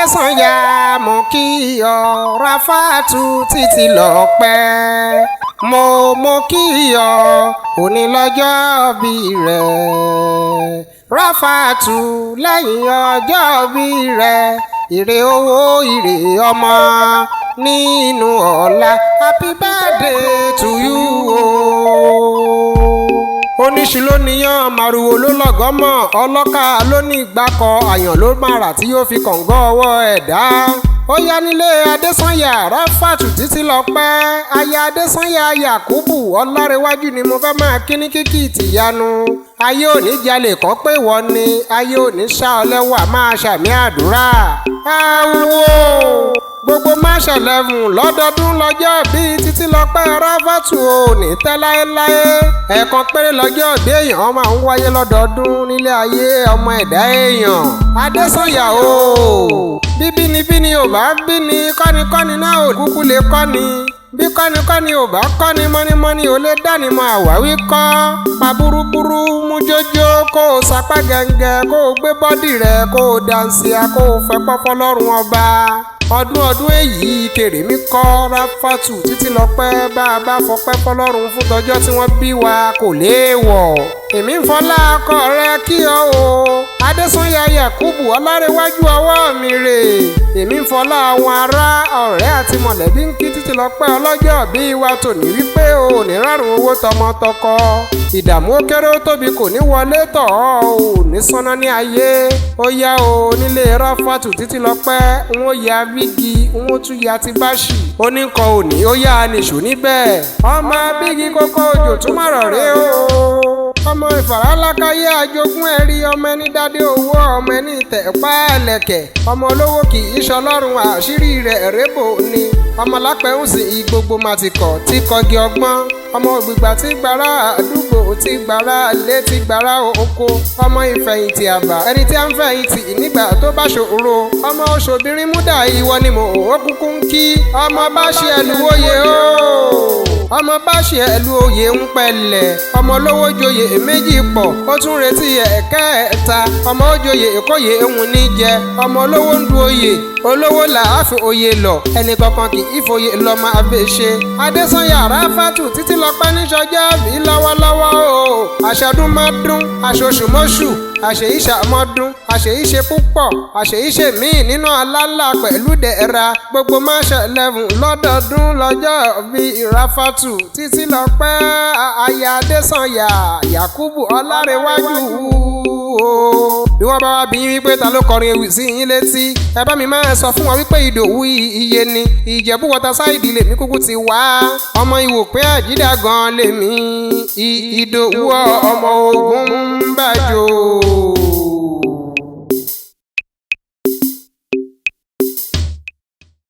Adesanya mo kí ọ Rafatu Titilope mo kí ọ òní lọ́jọ́ bí rẹ̀ Rafatu lẹ́yìn ọjọ́ bí rẹ̀ ire owó ire ọmọ nínú ọ̀la happy birthday to you oníṣu ló níyàn màrúwò ló lọ́gọ́mọ̀ ọlọ́kà ló ní ìgbàkọ̀ àyàn ló mara tí yóò fi kọ̀ǹgọ́ ọwọ́ ẹ̀dá ó yá nílé Adesanya Rafatu Titilope aya Adesanya Yakubu Ọlárẹ̀wájú ni mo fẹ́ máa kí ní kíkì tìyanu ayé òní jalè kọ́ pé wọ́n ni ayé òní ṣá ọlẹ́wà máa ṣàmì àdúrà gbogbo March 11 lọ́dọọdún lọ́jọ́ bíi Titilope Rafatu ò ní tẹ́ láéláé ẹ̀ẹ̀kan péré lọ́jọ́ bí èèyàn máa ń wáyé lọ́dọọdún nílé ayé ọmọ ẹ̀dá èèyàn Adesanya o bíbí ò bá bí ni kọ́nikọ́ni náà ò kúkú lè kọ́ni bí kọ́nikọ́ni ò bá kọ́ni mọ́nímọ́ní ò lè dání mọ́ àwáwí kọ́ pa búrúburú mú jójó kó o sapá gẹ́ngẹ́ kó o gbé bọ́dì rẹ̀ kó o dànsíà kó o fẹ́ pọ́fọ́ lọ́rùn ọba ọdún èyí kèrè mi kọ́ Rafatu Titilope bá a bá fọpẹ́ fọlọ́run fún tọjọ́ tí wọ́n bí wa kò léèwọ̀ èmi ń fọlá akọ rẹ kí ọ o Adesanya Yakubu Ọlárẹ̀wájú ọwọ́ mi rè èmi ń fọlá àwọn ará ọ̀rẹ́ àti mọ̀lẹ́bí ń kí Titilope ọlọ́jọ́ bí wa tòní wípé o ní rárùn owó tọmọtọkọ ìdààmú ó kéré ó tóbi kò ní wọlé tọ̀ ọ́ ò ní sánná ní ayé ó yá o nílé Rafatu Titilope n ó ya Abigi n ó tún ya ti Bashi oníkan òní ó yá nìṣó níbẹ̀ ọmọ Abigi Koko Ojotumoro rè o ọmọ ìfàràlákàyé àjogún ẹ̀rí ọmọ ẹni dádé owó ọmọ ẹni tẹ̀pá ẹlẹ́kẹ̀ ọmọ olówó kì í ṣọlọ́run àṣírí rẹ̀ rébò ni ọmọ lápẹ̀hún sí gbogbo màtìkọ̀ tí kọgi ọgbọ́n ọmọ ògbìgbà tí gbàrà àdúgbò tí gbàrà ilé tí gbàrà oko ọmọ ìfẹ̀yìntì àbá ẹni tí a ń fẹ̀yìntì nígbà tó bá ṣòro ọmọ oṣòbìnrin múdà ìwọ ni mò ń kúkú ń kí ọmọ Bashi Eluwoye o ọmọ Bashi Eluwoye ń pẹ̀lẹ́ ọmọ olówó joyè méjì pọ̀ ó tún retí ẹ̀kẹta ọmọ òjòyè èkóyè ehun ní jẹ ọmọ olówó ń du oyè olówó làáfi oyè lọ ẹnì kankan kì í foyè lọ máa bẹ ṣe Adesanya Rafatu Titilope níṣọjọ́ bí lọ́wọ́lọ́wọ́ o àṣẹdún máa dún àṣoṣù mọ́ṣù àṣèyíṣà mọ́dún àṣèyíṣe púpọ̀ àṣèyíṣe míì nínú alálà pẹ̀lú dẹ̀ra gbogbo March 11 lọ́dọọdún lọ́jọ́ bí Rafatu Titilope aya Adesanya Yakubu Ọlárẹ̀wájú bí wọ́n bá wá bí yín wípé ta ló kọrin ewì sí yín létí ẹ bá mi máa sọ fún wọn wípé Ìdòwú iye ni Ìjẹ̀bú Waterside lèmi kúkú ti wá ọmọ Ìwòpé Àjídà gan lèmi Ìdòwú ọmọ Ògúnbàjò.